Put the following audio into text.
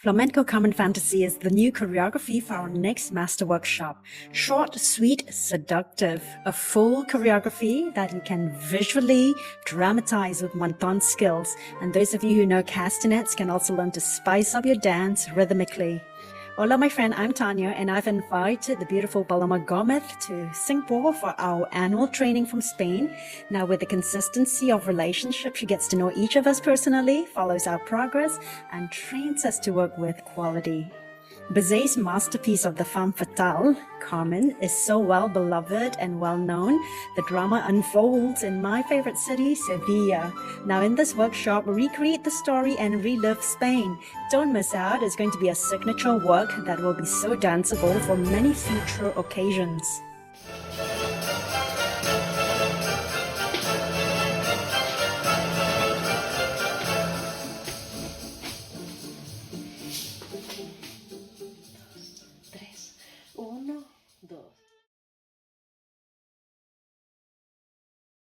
Flamenco Carmen Fantasy is the new choreography for our next master workshop. Short, sweet, seductive. A full choreography that you can visually dramatize with mantón skills. And those of you who know castanets can also learn to spice up your dance rhythmically. Hola, my friend, I'm Tania, and I've invited the beautiful Paloma Gómez to Singapore for our annual training from Spain. Now, with the consistency of relationship, she gets to know each of us personally, follows our progress, and trains us to work with quality. Bizet's masterpiece of the femme fatale, Carmen, is so well beloved and well known. The drama unfolds in my favorite city, Sevilla. Now in this workshop, recreate the story and relive Spain. Don't miss out, it's going to be a signature work that will be so danceable for many future occasions.